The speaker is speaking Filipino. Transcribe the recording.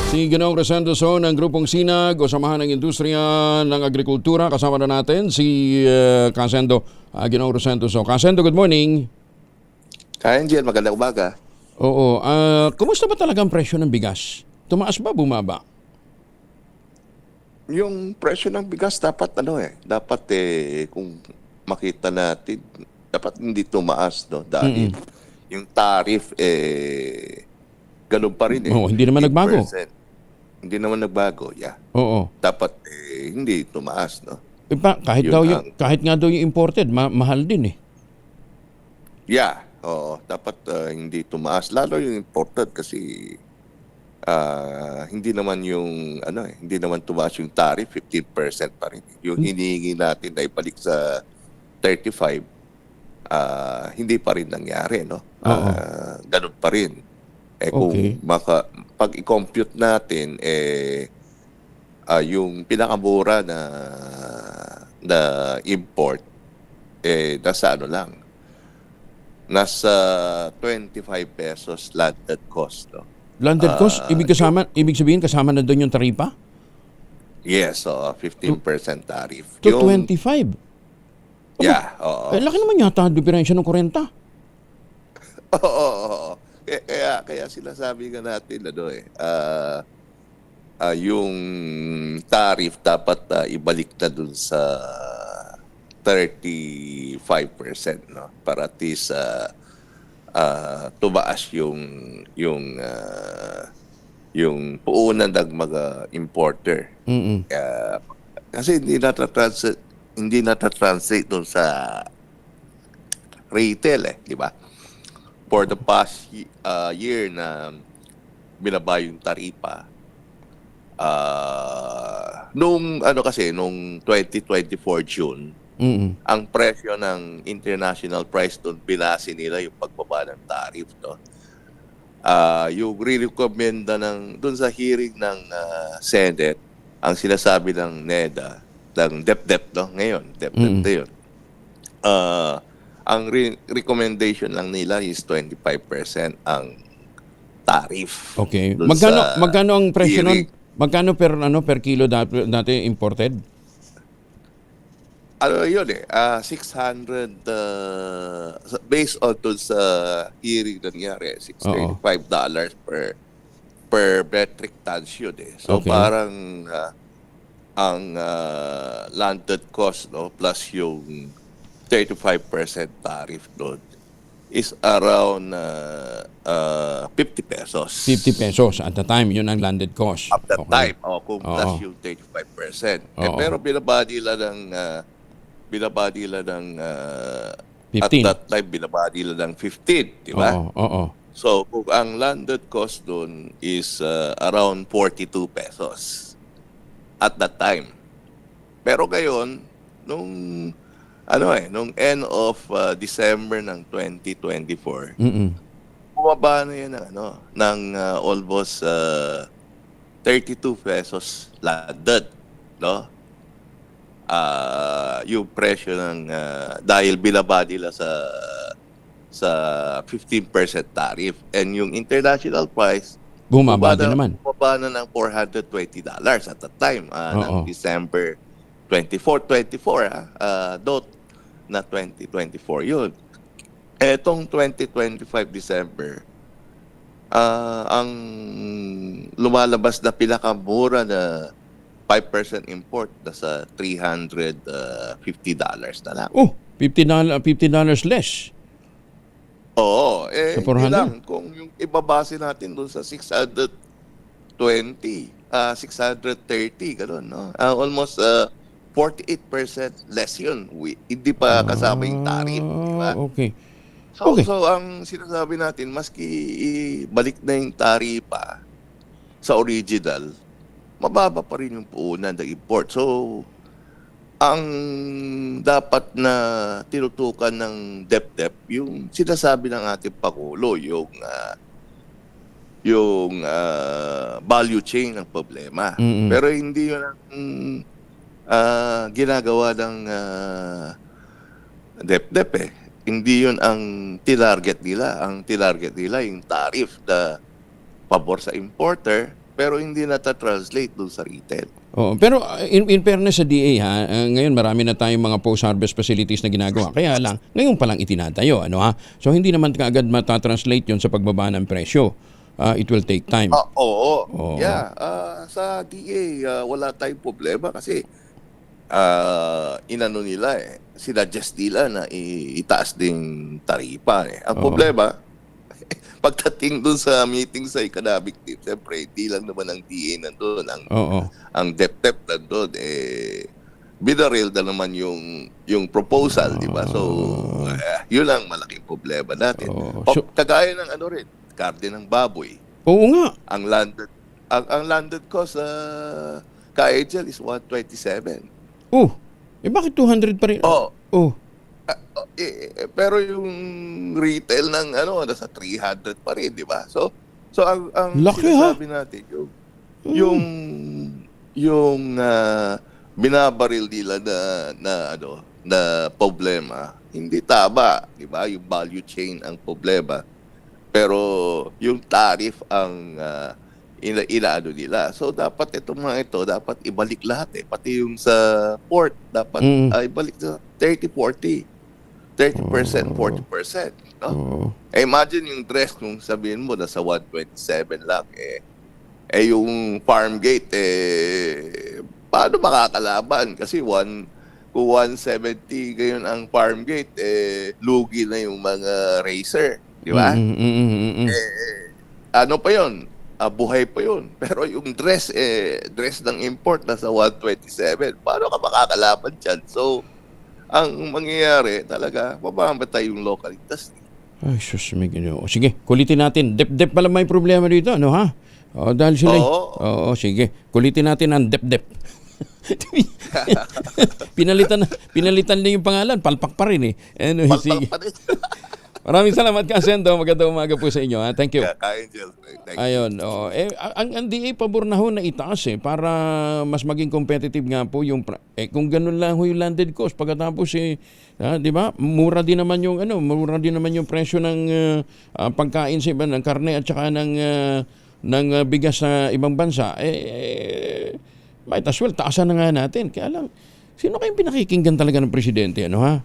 Si Ginoong Rosendo Son ng Grupong Sinag o Samahan ng Industriya ng Agrikultura. Kasama na natin si Kasendo Ginoong Rosendo Son. Kasendo, good morning. Angel, magandang umaga. Oo. Kumusta ba talaga ang presyo ng bigas? Tumaas ba, bumaba? Yung presyo ng bigas dapat kung makita natin, dapat hindi tumaas, no? Dahil yung tariff ganun pa rin Oo, hindi naman nagbago. 15%. Hindi naman nagbago, yeah. Oo. Dapat hindi tumaas, no? Kahit, kahit nga daw yung imported, mahal din eh. Yeah, oo, dapat hindi tumaas lalo yung imported kasi hindi naman hindi naman tumaas yung tariff, 15% pa rin. Yung hinihingi natin na ibalik sa 35, hindi pa rin nangyari, no? Ganun pa rin. Kung Okay. pag i-compute natin, yung pinakamura na import, nasa 25 pesos landed cost, no? Landed cost, ibig sabihin kasama na doon yung taripa? Yes, 15% tariff. To 25? Yeah, oo. Laki naman yata ang diferensya ng 40. Oo. Kaya sinasabi nga natin, yung tariff dapat ibalik na dun sa 35%, no? Para at least tumaas yung puunan ng mga importer. Kasi hindi na-translate dun sa retail, di ba? For the past year na binaba yung taripa, nung 2024 June, ang presyo ng international price doon, binasi nila yung pagbaba ng tariff, no? Yung re-recommenda doon sa hearing ng Senate, ang sinasabi ng NEDA, ng DepDep, no? Ngayon, DepDep na yun. Ang recommendation lang nila is 25% ang tariff. Okay. Dun Magkano ang presyo nun? hearing. Magkano per kilo dati imported? 600 based on dun sa hearing na nangyari, $635 per metric tons yun eh. So Okay. parang ang landed cost, no, plus yung 35% tariff doon is around 50 pesos. 50 pesos at the time, yun ang landed cost. At that Okay. time, kung plus Oo. yung 35%. Oo. Pero binabadi nila ng at 15. that time, binabadi nila ng 15, di ba? Oo. So, kung ang landed cost doon is around 42 pesos at that time. Pero ngayon, nung end of December ng 2024, bumaba na yan ng almost 32 pesos landed, no? Yung presyo ng dahil binaba nila sa 15% tariff, and yung international price Bumaba din naman. bumaba na ng $420 at that time Oo. ng December 24 note na 2024 yun. Etong 2025 December, ang lumalabas na pinakamura na 5% import na sa $350 na lang. Oh, $50 less. Oo, Sa hindi 400? lang. Kung yung ibabase natin doon sa 620, 630, gano'n, no? Almost 48% less yun. Hindi pa kasama yung tariff, di ba? Okay. So, Okay. so ang sinasabi natin, maski ibalik na yung taripa sa original, mababa pa rin yung puhunan ng import. So, ang dapat na tinutukan ng DepDep, yung sinasabi ng ating Pangulo, yung value chain ng problema. Pero hindi yun ang ginagawa ng DepDep eh. Hindi yun ang tinarget nila. Ang tinarget nila yung tariff na pabor sa importer pero hindi nata-translate doon sa retail. Oo, pero in fairness sa DA ha, ngayon marami na tayong mga post-harvest facilities na ginagawa. Kaya lang, ngayon pa lang itinatayo, ano ha? So hindi naman kaagad matatranslate 'yon sa pagbaba ng presyo. It will take time. Oo. Oo. Yeah, sa DA wala tayong problema kasi inano nila sinadjust nila na itaas ding taripa Ang problema, pagdating dun sa meeting sa economic team, siyempre, hindi lang naman ang DA nandun, ang DepEd nandun, binaril na naman yung proposal, di ba? So, yun ang malaking problema natin. Kagaya ng rin, karne ng baboy. Oo nga. Ang landed cost ka-Angel is 127. Bakit 200 pa rin? Pero yung retail ng nasa 300 pa rin, di ba? So ang laki, sinasabi natin yung binabaril nila na problema, hindi tama, di ba? Yung value chain ang problema. Pero yung tariff ang inaano nila. So dapat itong mga ito, dapat ibalik lahat pati yung sa port, dapat ibalik sa 30-40. 30%, 40%. No? Imagine yung dress kung sabihin mo nasa 127 lang. Yung farm gate, paano makakalaban? Kasi kung 170 ngayon ang farm gate, lugi na yung mga racer. Di ba? Ano pa yun? Buhay pa yun. Pero yung dress ng import nasa 127. Paano ka makakalaban dyan? So, ang mangyayari talaga, mamamatay yung local industry. Ay, sus, may Ginoo. Sige, kulitin natin. DepEd pala may problema dito, ano ha? Dahil sila. Oo, sige. Kulitin natin ang DepEd. pinalitan na yung pangalan, palpak pa rin sige. Pa rin. Maraming salamat, Kasendo. Magandang umaga po sa inyo. Thank you. Angel. Ayun. Ang DA pabor na ho na itaas para mas maging competitive nga po yung kung ganun lang ho yung landed cost pagkatapos di ba? Mura din naman yung presyo ng pagkain sa iba ng karne at saka ng bigas sa ibang bansa. Might as well taasan na nga natin. Kaya lang, sino kayong pinakikinggan talaga ng presidente, ano ha?